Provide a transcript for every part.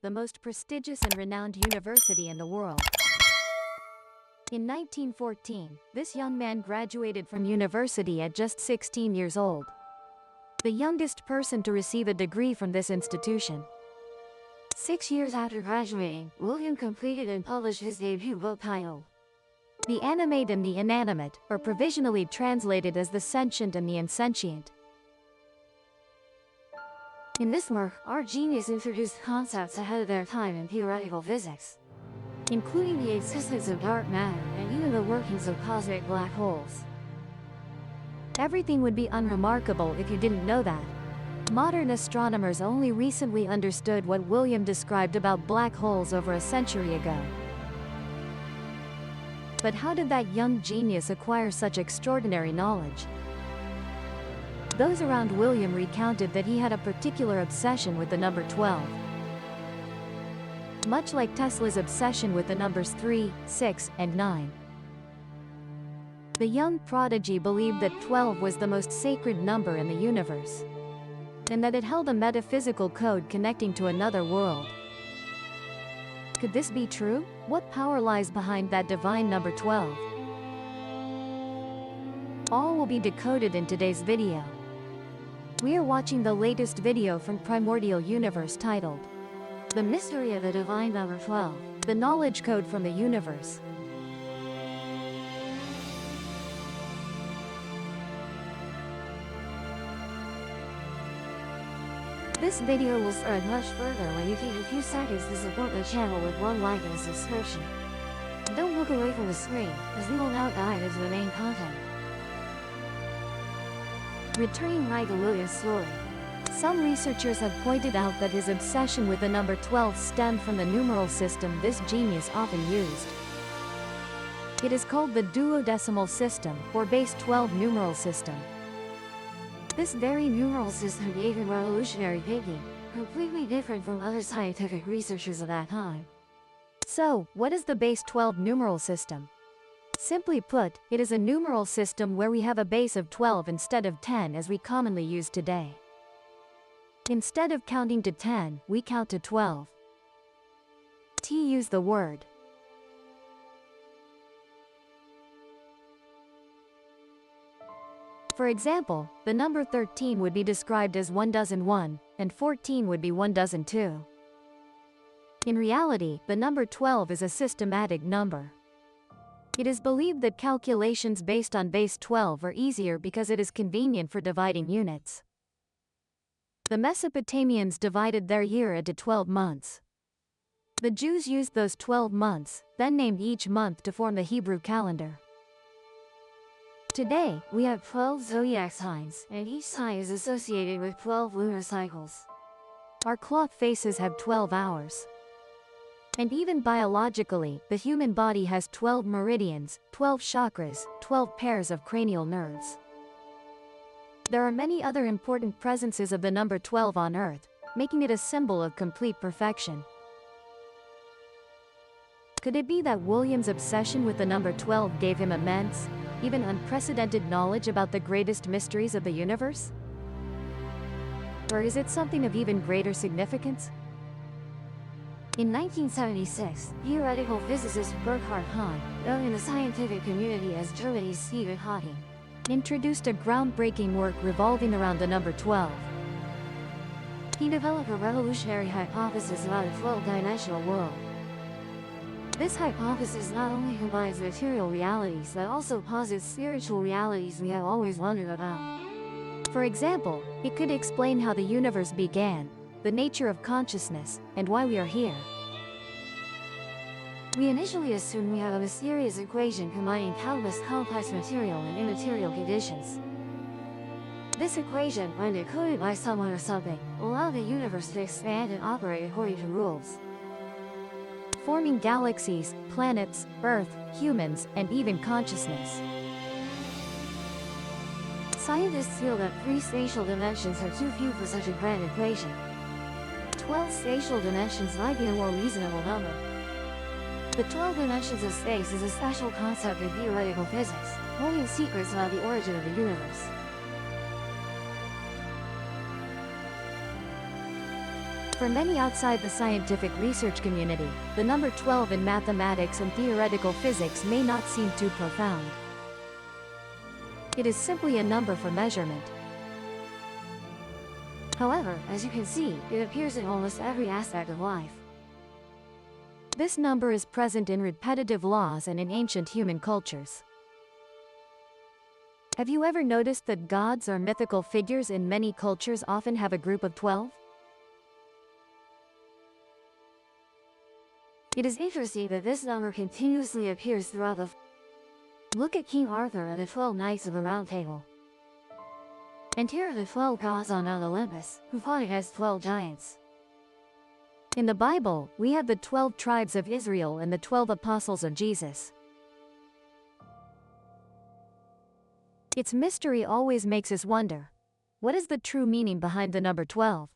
the most prestigious and renowned university in the world. In 1914, this young man graduated from university at just 16 years old, the youngest person to receive a degree from this institution. 6 years after graduating, William completed and published his debut book titled The Animate and the Inanimate, or provisionally translated as The Sentient and the Insentient. In this work, our genius introduced concepts ahead of their time in theoretical physics, including the existence of dark matter and even the workings of cosmic black holes. Everything would be unremarkable if you didn't know that. Modern astronomers only recently understood what William described about black holes over a century ago. But how did that young genius acquire such extraordinary knowledge? Those around William recounted that he had a particular obsession with the number 12. Much like Tesla's obsession with the numbers 3, 6, and 9. The young prodigy believed that 12 was the most sacred number in the universe, and that it held a metaphysical code connecting to another world. Could this be true? What power lies behind that divine number 12? All will be decoded in today's video. We are watching the latest video from Primordial Universe titled The Mystery of the Divine Number 12, The Knowledge Code from the Universe. This video will spread much further when you take a few seconds to support the channel with one like and a subscription. Don't look away from the screen, as we will now dive into the main content. Returning right to William's story. Some researchers have pointed out that his obsession with the number 12 stemmed from the numeral system this genius often used. It is called the duodecimal system, or base 12 numeral system. This very numeral system gave him revolutionary thinking, completely different from other scientific researchers of that time. So, what is the base 12 numeral system? Simply put, it is a numeral system where we have a base of 12 instead of 10 as we commonly use today. Instead of counting to 10, we count to 12. Use the word. For example, the number 13 would be described as 1,001, and 14 would be 1,002. In reality, the number 12 is a systematic number. It is believed that calculations based on base 12 are easier because it is convenient for dividing units. The Mesopotamians divided their year into 12 months. The Jews used those 12 months, then named each month to form the Hebrew calendar. Today, we have 12 zodiac signs, and each sign is associated with 12 lunar cycles. Our clock faces have 12 hours. And even biologically, the human body has 12 meridians, 12 chakras, 12 pairs of cranial nerves. There are many other important presences of the number 12 on Earth, making it a symbol of complete perfection. Could it be that William's obsession with the number 12 gave him immense, even unprecedented knowledge about the greatest mysteries of the universe? Or is it something of even greater significance? In 1976, theoretical physicist Bernhard Hahn, known in the scientific community as Germany's Stephen Hawking, introduced a groundbreaking work revolving around the number 12. He developed a revolutionary hypothesis about a 12-dimensional world. This hypothesis not only combines material realities but also posits spiritual realities we have always wondered about. For example, it could explain how the universe began, the nature of consciousness, and why we are here. We initially assumed we have a mysterious equation combining countless complex material and immaterial conditions. This equation, when decoded by someone or something, will allow the universe to expand and operate according to rules, forming galaxies, planets, Earth, humans, and even consciousness. Scientists feel that 3 spatial dimensions are too few for such a grand equation. 12 spatial dimensions might be a more reasonable number. The 12 dimensions of space is a special concept in theoretical physics, holding secrets about the origin of the universe. For many outside the scientific research community, the number 12 in mathematics and theoretical physics may not seem too profound. It is simply a number for measurement. However, as you can see, it appears in almost every aspect of life. This number is present in repetitive laws and in ancient human cultures. Have you ever noticed that gods or mythical figures in many cultures often have a group of 12? It is interesting that this number continuously appears throughout the Look at King Arthur and the 12 Knights of the Round Table. And here are the 12 gods on Mount Olympus, who fought against 12 giants. In the Bible, we have the 12 tribes of Israel and the 12 apostles of Jesus. Its mystery always makes us wonder, what is the true meaning behind the number 12?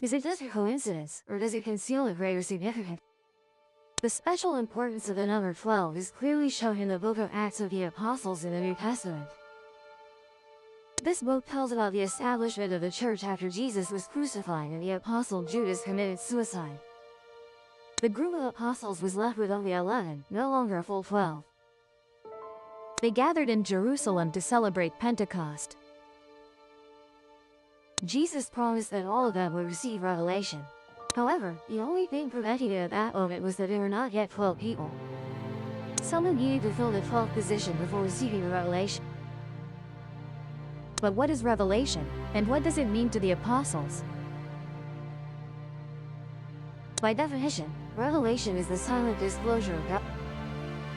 Is it just a coincidence, or does it conceal a greater significance? The special importance of the number 12 is clearly shown in the book of Acts of the Apostles in the New Testament. This book tells about the establishment of the church after Jesus was crucified and the apostle Judas committed suicide. The group of apostles was left with only 11, no longer a full 12. They gathered in Jerusalem to celebrate Pentecost. Jesus promised that all of them would receive revelation. However, the only thing preventing it at that moment was that there were not yet 12 people. Someone needed to fill the 12th position before receiving the revelation. But what is revelation, and what does it mean to the apostles? By definition, revelation is the silent disclosure of God.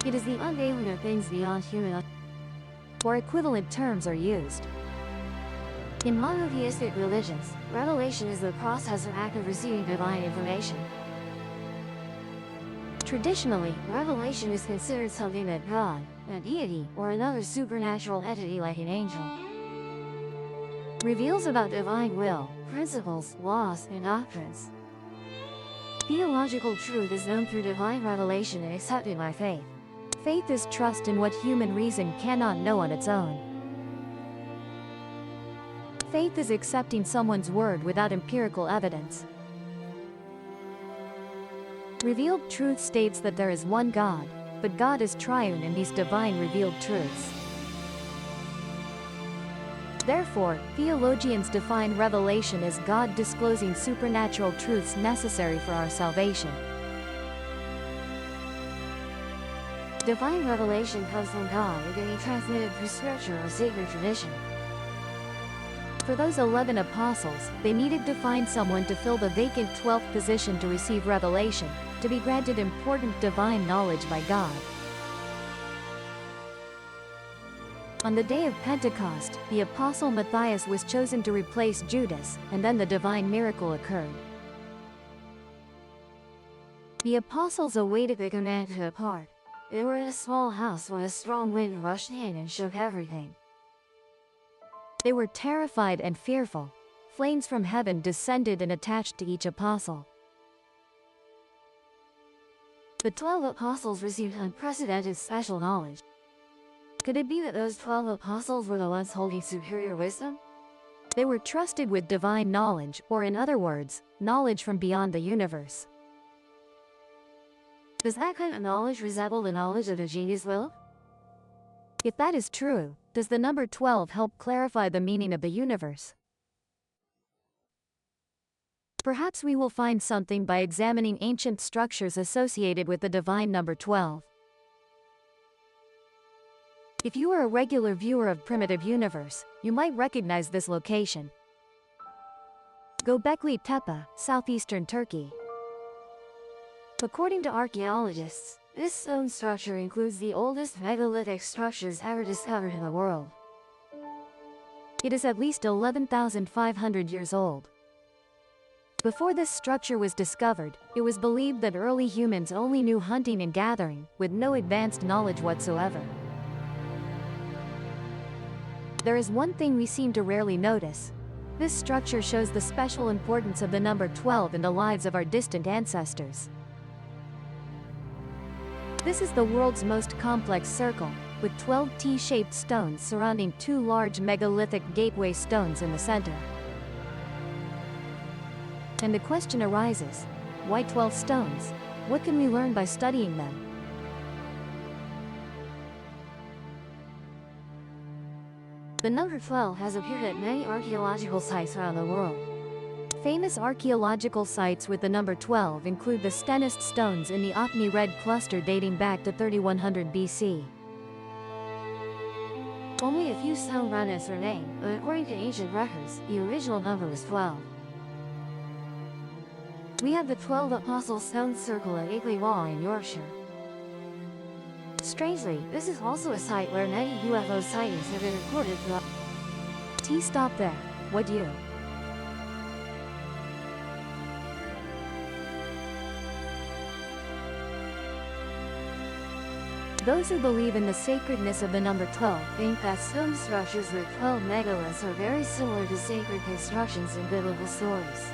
It is the unveiling of things beyond human. Or equivalent terms are used. In monotheistic religions, revelation is the process or act of receiving divine information. Traditionally, revelation is considered something that God, a deity, or another supernatural entity like an angel, reveals about divine will, principles, laws, and doctrines. Theological truth is known through divine revelation and accepted by faith. Faith is trust in what human reason cannot know on its own. Faith is accepting someone's word without empirical evidence. Revealed truth states that there is one God, but God is triune in these divine revealed truths. Therefore, theologians define revelation as God disclosing supernatural truths necessary for our salvation. Divine revelation comes from God and can be transmitted through scripture or sacred tradition. For those 11 apostles, they needed to find someone to fill the vacant 12th position to receive revelation, to be granted important divine knowledge by God. On the day of Pentecost, the apostle Matthias was chosen to replace Judas, and then the divine miracle occurred. The apostles awaited the command to depart. They were in a small house when a strong wind rushed in and shook everything. They were terrified and fearful. Flames from heaven descended and attached to each apostle. The 12 apostles received unprecedented special knowledge. Could it be that those 12 apostles were the ones holding superior wisdom? They were trusted with divine knowledge, or in other words, knowledge from beyond the universe. Does that kind of knowledge resemble the knowledge of the genius will? If that is true, does the number 12 help clarify the meaning of the universe? Perhaps we will find something by examining ancient structures associated with the divine number 12. If you are a regular viewer of Primitive Universe, you might recognize this location. Göbekli Tepe, southeastern Turkey. According to archaeologists, this stone structure includes the oldest megalithic structures ever discovered in the world. It is at least 11,500 years old. Before this structure was discovered, it was believed that early humans only knew hunting and gathering, with no advanced knowledge whatsoever. There is one thing we seem to rarely notice. This structure shows the special importance of the number 12 in the lives of our distant ancestors. This is the world's most complex circle, with 12 T-shaped stones surrounding two large megalithic gateway stones in the center. And the question arises, why 12 stones? What can we learn by studying them? The number 12 has appeared at many archaeological sites around the world. Famous archaeological sites with the number 12 include the Stenist stones in the Otni Red cluster dating back to 3100 BC. Only a few stone remnants remain, but according to ancient records, the original number was 12. We have the 12 Apostles Stone Circle at Akeley Wall in Yorkshire. Strangely, this is also a site where many UFO sightings have been recorded throughout. Stop there. What you? Those who believe in the sacredness of the number 12 think that stone structures with 12 megaliths are very similar to sacred constructions in biblical stories.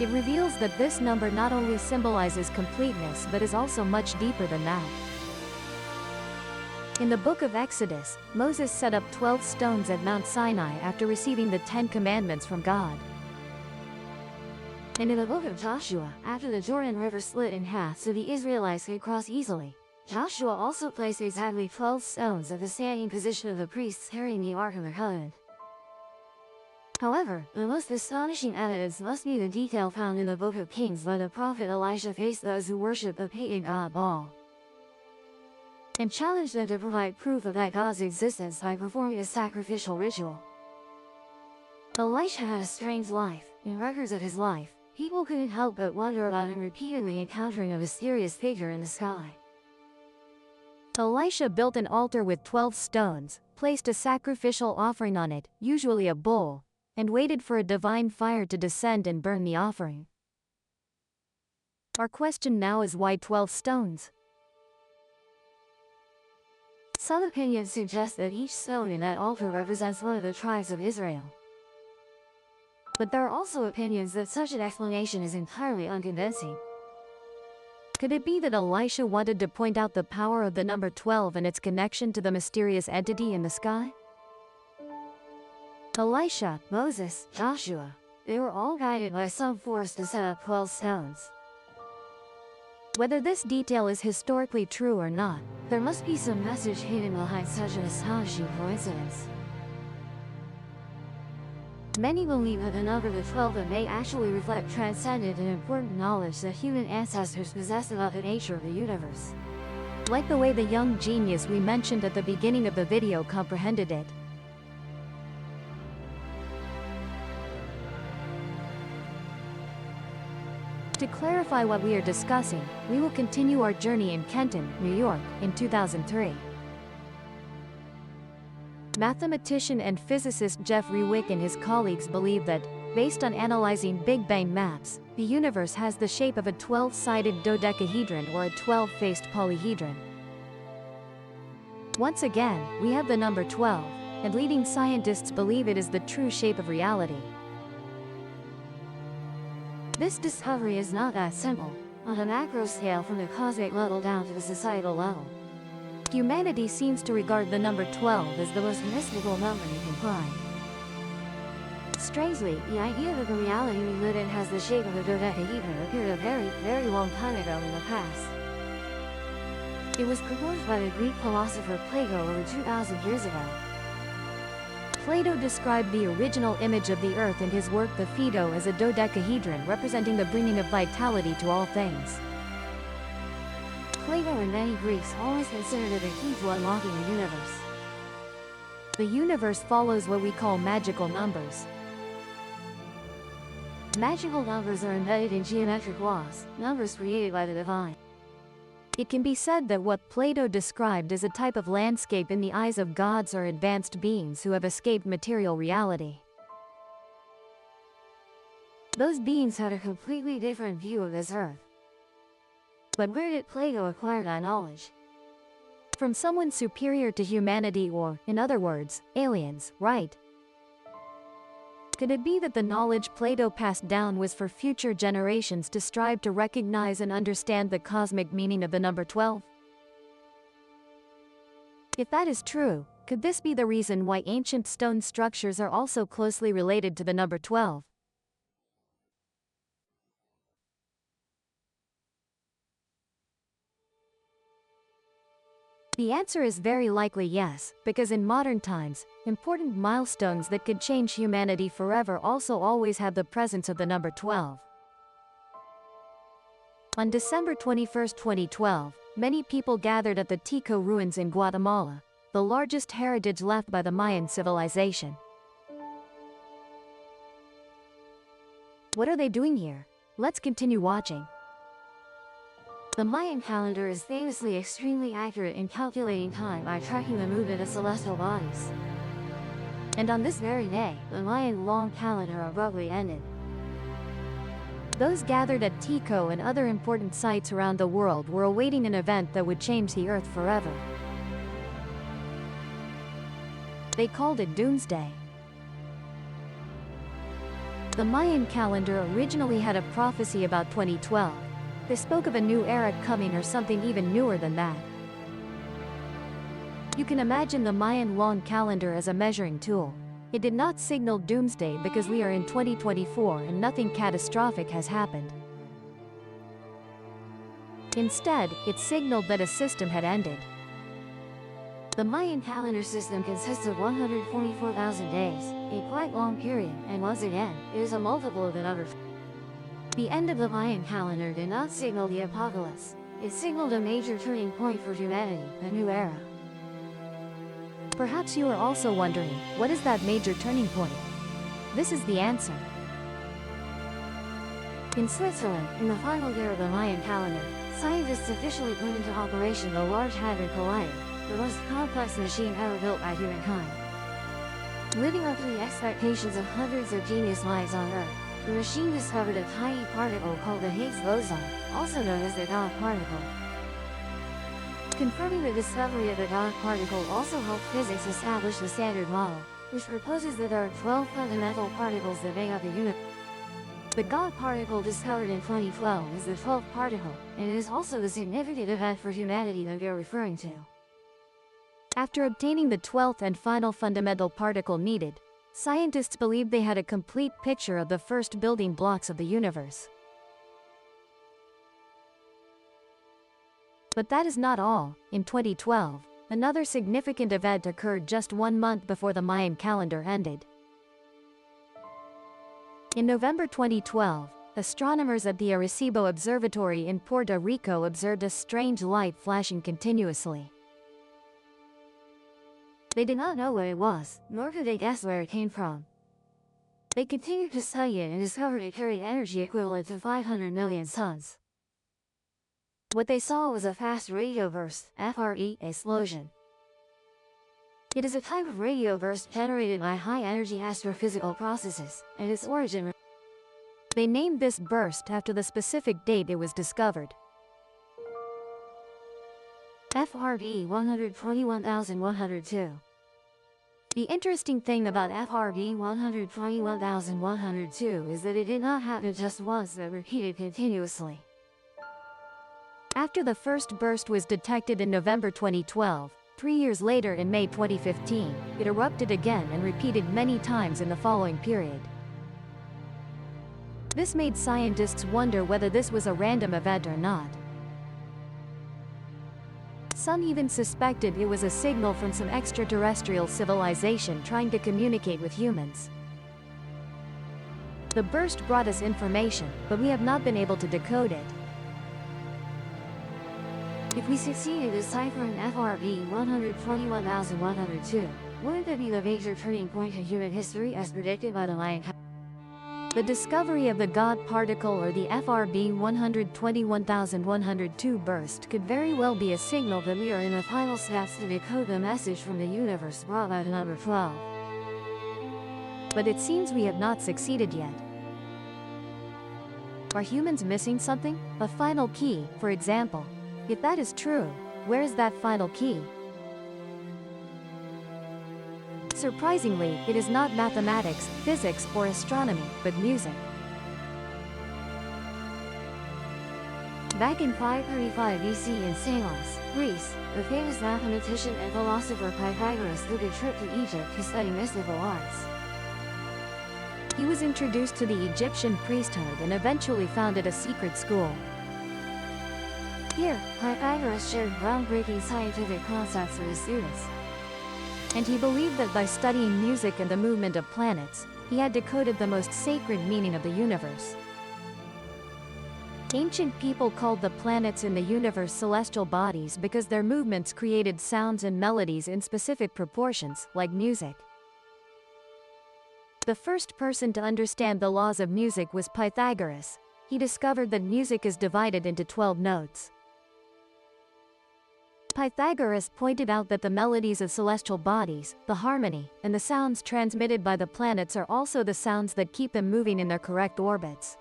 It reveals that this number not only symbolizes completeness but is also much deeper than that. In the book of Exodus, Moses set up 12 stones at Mount Sinai after receiving the 10 commandments from God. And in the book of Joshua, after the Jordan River split in half so the Israelites could cross easily, Joshua also placed exactly 12 stones at the standing position of the priests carrying the Ark of the Covenant. However, the most astonishing evidence must be the detail found in the book of Kings where the prophet Elisha faced those who worship the pagan god Baal and challenged them to provide proof of that god's existence by performing a sacrificial ritual. Elisha had a strange life. In records of his life, people couldn't help but wonder about him repeatedly encountering a mysterious figure in the sky. Elisha built an altar with 12 stones, placed a sacrificial offering on it, usually a bull, and waited for a divine fire to descend and burn the offering. Our question now is why 12 stones? Some opinions suggest that each stone in that altar represents one of the tribes of Israel. But there are also opinions that such an explanation is entirely unconvincing. Could it be that Elisha wanted to point out the power of the number 12 and its connection to the mysterious entity in the sky? Elisha, Moses, Joshua, they were all guided by some force to set up 12 stones. Whether this detail is historically true or not, there must be some message hidden behind such an astonishing coincidence. Many believe that the number 12 may actually reflect transcendent and important knowledge that human ancestors possessed about the nature of the universe. Like the way the young genius we mentioned at the beginning of the video comprehended it. To clarify what we are discussing, we will continue our journey in Kenton, New York, in 2003. Mathematician and physicist Jeffrey Wick and his colleagues believe that, based on analyzing Big Bang maps, the universe has the shape of a 12-sided dodecahedron or a 12-faced polyhedron. Once again, we have the number 12, and leading scientists believe it is the true shape of reality. This discovery is not that simple, on a macro scale from the cosmic level down to the societal level. Humanity seems to regard the number 12 as the most mystical number you can find. Strangely, the idea that the reality we live in has the shape of a dodecahedron appeared a very, very long time ago in the past. It was proposed by the Greek philosopher Plato over 2,000 years ago. Plato described the original image of the earth in his work The Phaedo as a dodecahedron representing the bringing of vitality to all things. Plato and many Greeks always considered it a key to unlocking the universe. The universe follows what we call magical numbers. Magical numbers are embedded in geometric laws, numbers created by the divine. It can be said that what Plato described is a type of landscape in the eyes of gods or advanced beings who have escaped material reality. Those beings had a completely different view of this earth. But where did Plato acquire that knowledge? From someone superior to humanity or, in other words, aliens, right? Could it be that the knowledge Plato passed down was for future generations to strive to recognize and understand the cosmic meaning of the number 12? If that is true, could this be the reason why ancient stone structures are also closely related to the number 12? The answer is very likely yes, because in modern times, important milestones that could change humanity forever also always have the presence of the number 12. On December 21, 2012, many people gathered at the Tico ruins in Guatemala, the largest heritage left by the Mayan civilization. What are they doing here? Let's continue watching. The Mayan calendar is famously extremely accurate in calculating time by tracking the movement of celestial bodies. And on this very day, the Mayan long calendar abruptly ended. Those gathered at Tico and other important sites around the world were awaiting an event that would change the Earth forever. They called it Doomsday. The Mayan calendar originally had a prophecy about 2012. They spoke of a new era coming or something even newer than that. You can imagine the Mayan long calendar as a measuring tool. It did not signal doomsday because we are in 2024 and nothing catastrophic has happened. Instead, it signaled that a system had ended. The Mayan calendar system consists of 144,000 days, a quite long period, and once again, it is a multiple of the number. The end of the Mayan calendar did not signal the apocalypse. It signaled a major turning point for humanity, a new era. Perhaps you are also wondering, what is that major turning point? This is the answer. In Switzerland, in the final year of the Mayan calendar, scientists officially put into operation the Large Hadron Collider, the most complex machine ever built by humankind. Living up to the expectations of hundreds of genius minds on Earth, the machine discovered a tiny particle called the Higgs boson, also known as the God particle. Confirming the discovery of the God particle also helped physics establish the Standard Model, which proposes that there are 12 fundamental particles that make up the universe. The God particle discovered in 2012 is the 12th particle, and it is also the significant event for humanity that we are referring to. After obtaining the 12th and final fundamental particle needed, scientists believed they had a complete picture of the first building blocks of the universe. But that is not all. In 2012, another significant event occurred just 1 month before the Mayan calendar ended. In November 2012, astronomers at the Arecibo Observatory in Puerto Rico observed a strange light flashing continuously. They did not know what it was, nor could they guess where it came from. They continued to study it and discovered it carried energy equivalent to 500 million suns. What they saw was a fast radio burst, FRE, explosion. It is a type of radio burst generated by high-energy astrophysical processes, and its origin. They named this burst after the specific date it was discovered. FRB 121,102. The interesting thing about FRB 121,102 is that it did not happen just once but repeated continuously. After the first burst was detected in November 2012, 3 years later in May 2015, it erupted again and repeated many times in the following period. This made scientists wonder whether this was a random event or not. Some even suspected it was a signal from some extraterrestrial civilization trying to communicate with humans. The burst brought us information, but we have not been able to decode it. If we succeed in deciphering FRB 121,102, wouldn't it be the major turning point in human history as predicted by the Mayan calendar? The discovery of the God particle or the FRB 121,102 burst could very well be a signal that we are in the final steps to decode the message from the universe brought by the number 12. But it seems we have not succeeded yet. Are humans missing something? A final key, for example. If that is true, where is that final key? Surprisingly, it is not mathematics, physics, or astronomy, but music. Back in 535 BC in Samos, Greece, the famous mathematician and philosopher Pythagoras took a trip to Egypt to study mystical arts. He was introduced to the Egyptian priesthood and eventually founded a secret school. Here, Pythagoras shared groundbreaking scientific concepts with his students. And he believed that by studying music and the movement of planets, he had decoded the most sacred meaning of the universe. Ancient people called the planets in the universe celestial bodies because their movements created sounds and melodies in specific proportions, like music. The first person to understand the laws of music was Pythagoras. He discovered that music is divided into 12 notes. Pythagoras pointed out that the melodies of celestial bodies, the harmony, and the sounds transmitted by the planets are also the sounds that keep them moving in their correct orbits.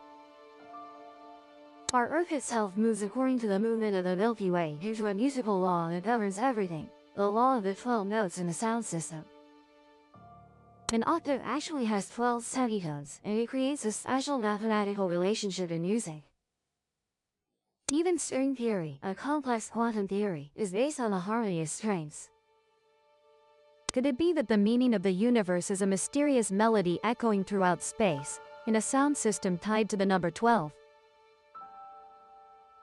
Our Earth itself moves according to the movement of the Milky Way due to a musical law that governs everything, the law of the 12 notes in the sound system. An octave actually has 12 semitones, and it creates a special mathematical relationship in music. Even string theory, a complex quantum theory, is based on the harmony of strings. Could it be that the meaning of the universe is a mysterious melody echoing throughout space, in a sound system tied to the number 12?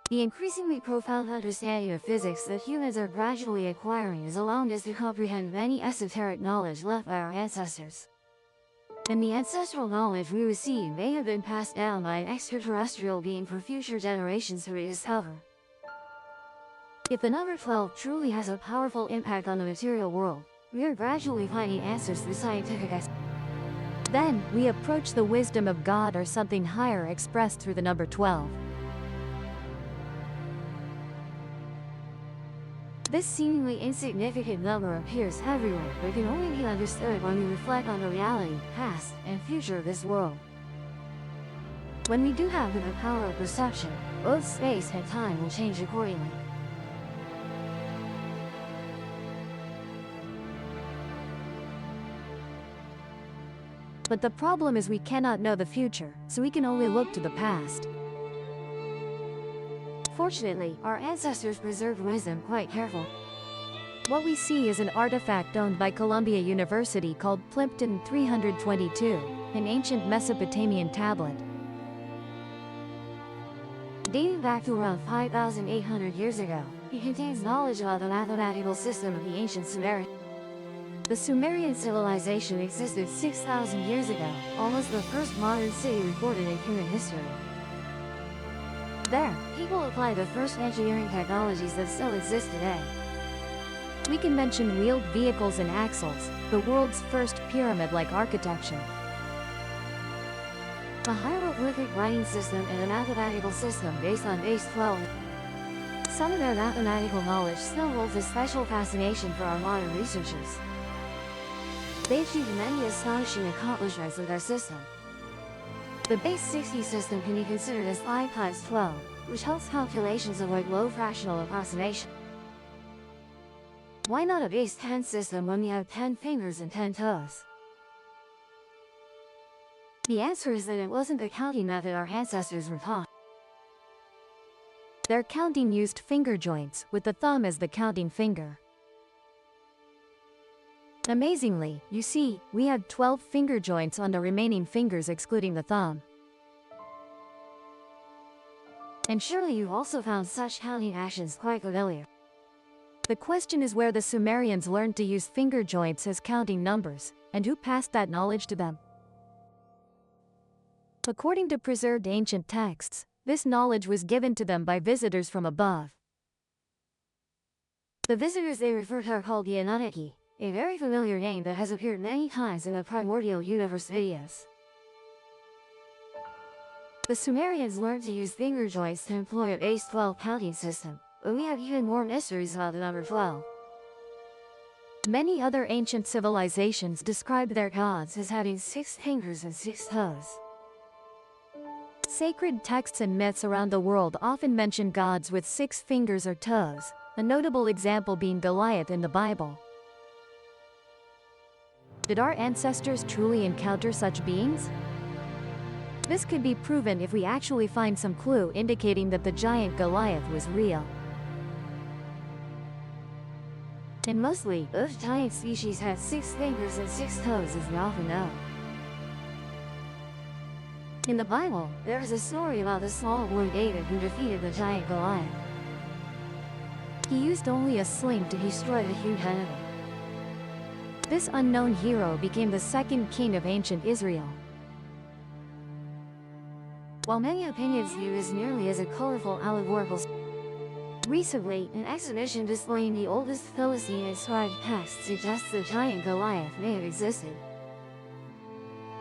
The increasingly profound understanding of physics that humans are gradually acquiring has allowed us to comprehend many esoteric knowledge left by our ancestors. And the ancestral knowledge we receive may have been passed down by an extraterrestrial being for future generations to rediscover. If the number 12 truly has a powerful impact on the material world, we are gradually finding answers through scientific Then, we approach the wisdom of God or something higher expressed through the number 12. This seemingly insignificant number appears everywhere, but can only be understood when we reflect on the reality, past, and future of this world. When we do have the power of perception, both space and time will change accordingly. But the problem is we cannot know the future, so we can only look to the past. Fortunately, our ancestors preserved wisdom quite carefully. What we see is an artifact owned by Columbia University called Plimpton 322, an ancient Mesopotamian tablet. Dating back to around 5,800 years ago, it contains knowledge about the mathematical system of the ancient Sumerians. The Sumerian civilization existed 6,000 years ago, almost the first modern city recorded in human history. There, people applied the first engineering technologies that still exist today. We can mention wheeled vehicles and axles, the world's first pyramid-like architecture, a hieroglyphic writing system, and a mathematical system based on base 12. Some of their mathematical knowledge still holds a special fascination for our modern researchers. They achieved many astonishing accomplishments with their system. The base 60 system can be considered as 5 times 12, which helps calculations avoid low fractional approximation. Why not a base 10 system when we have 10 fingers and 10 toes? The answer is that it wasn't the counting method our ancestors were taught. Their counting used finger joints, with the thumb as the counting finger. Amazingly, you see, we have 12 finger joints on the remaining fingers excluding the thumb. And surely you've also found such counting actions quite familiar. The question is where the Sumerians learned to use finger joints as counting numbers, and who passed that knowledge to them. According to preserved ancient texts, this knowledge was given to them by visitors from above. The visitors they refer to are called the Anunnaki, a very familiar name that has appeared many times in the primordial universe videos. The Sumerians learned to use finger joints to employ a base 12 counting system, but we have even more mysteries about the number 12. Many other ancient civilizations described their gods as having 6 fingers and 6 toes. Sacred texts and myths around the world often mention gods with 6 fingers or toes, a notable example being Goliath in the Bible. Did our ancestors truly encounter such beings? This could be proven if we actually find some clue indicating that the giant Goliath was real. And mostly, those giant species had 6 fingers and 6 toes, as we often know. In the Bible, there is a story about the small boy David who defeated the giant Goliath. He used only a sling to destroy the huge enemy. This unknown hero became the second king of ancient Israel. While many opinions view this merely as a colorful allegorical recently, an exhibition displaying the oldest Philistine-inscribed text suggests the giant Goliath may have existed.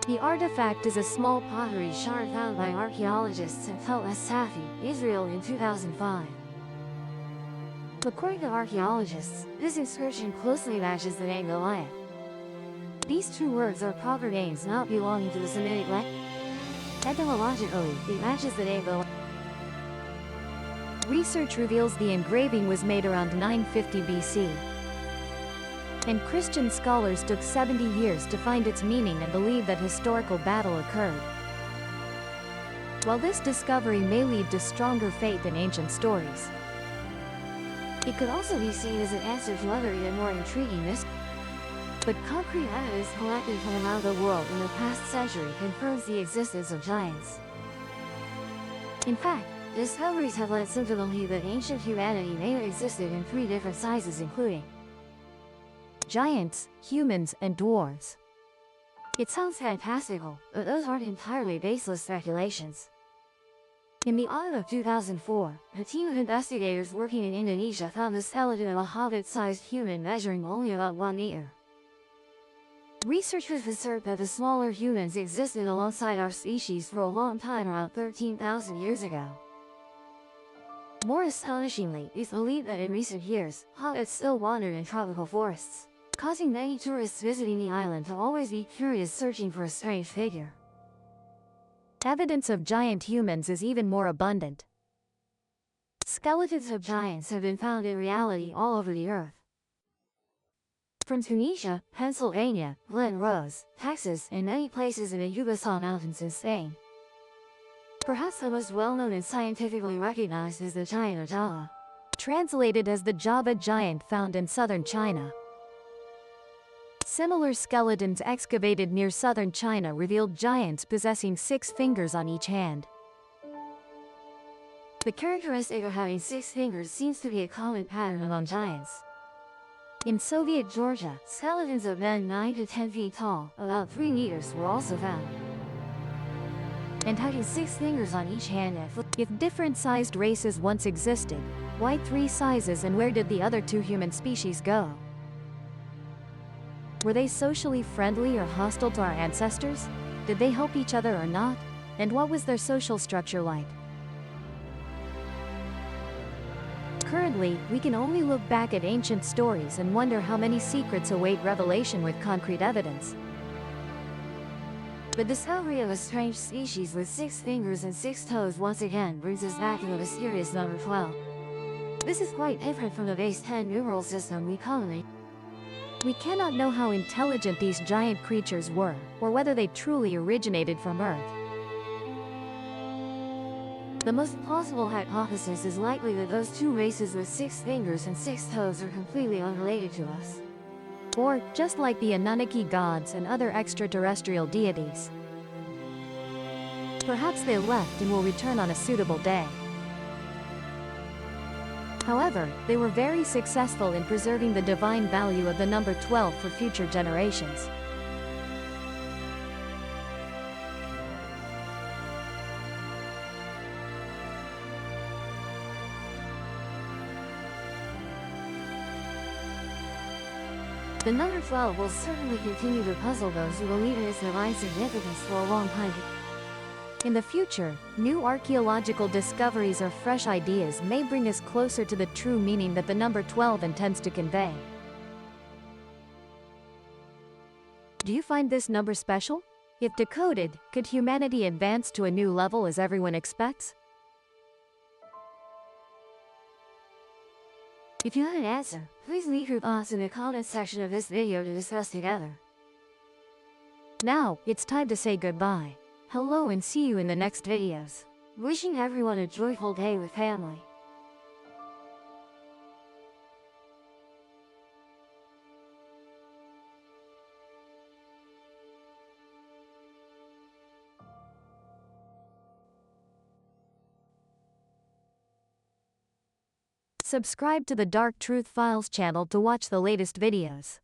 The artifact is a small Pottery shard found by archaeologists in Tel Safi, Israel in 2005. According to archaeologists, this inscription closely matches the name Goliath. These two words are proper names not belonging to the Semitic language. Etymologically, it matches the name Goliath. Research reveals the engraving was made around 950 BC. And Christian scholars took 70 years to find its meaning and believe that historical battle occurred. While this discovery may lead to stronger faith in ancient stories, it could also be seen as an answer to other even more intriguing mysteries. But concrete evidence collected from around the world in the past century confirms the existence of giants. In fact, discoveries have led some to believe that ancient humanity may have existed in 3 different sizes, including giants, humans, and dwarves. It sounds fantastical, but those aren't entirely baseless speculations. In the autumn of 2004, a team of investigators working in Indonesia found the skeleton of a hobbit-sized human measuring only about 1 meter. Researchers assert that the smaller humans existed alongside our species for a long time, around 13,000 years ago. More astonishingly, it's believed that in recent years, hobbits still wandered in tropical forests, causing many tourists visiting the island to always be curious, searching for a strange figure. Evidence of giant humans is even more abundant. Skeletons of giants have been found in reality all over the earth. From Tunisia, Pennsylvania, Glen Rose, Texas, and many places in the Yucatan Mountains in Spain. Perhaps the most well-known and scientifically recognized is the giant of Java, translated as the Java giant, found in southern China. Similar skeletons excavated near southern China revealed giants possessing 6 fingers on each hand. The characteristic of having 6 fingers seems to be a common pattern among giants. In Soviet Georgia, skeletons of men 9 to 10 feet tall, about 3 meters, were also found. And having 6 fingers on each hand and foot. If different-sized races once existed, why 3 sizes, and where did the other 2 human species go? Were they socially friendly or hostile to our ancestors? Did they help each other or not? And what was their social structure like? Currently, we can only look back at ancient stories and wonder how many secrets await revelation with concrete evidence. The discovery of a strange species with 6 fingers and 6 toes once again brings us back to the mysterious number 12. This is quite different from the base 10 numeral system we commonly. We cannot know how intelligent these giant creatures were, or whether they truly originated from Earth. The most plausible hypothesis is likely that those 2 races with 6 fingers and 6 toes are completely unrelated to us. Or, just like the Anunnaki gods and other extraterrestrial deities, perhaps they left and will return on a suitable day. However, they were very successful in preserving the divine value of the number 12 for future generations. The number 12 will certainly continue to puzzle those who believe in its divine significance for a long time. In the future, new archaeological discoveries or fresh ideas may bring us closer to the true meaning that the number 12 intends to convey. Do you find this number special? If decoded, could humanity advance to a new level as everyone expects? If you have an answer, please leave your thoughts in the comments section of this video to discuss together. Now, it's time to say goodbye. Hello and see you in the next videos. Wishing everyone a joyful day with family. Subscribe to the Dark Truth Files channel to watch the latest videos.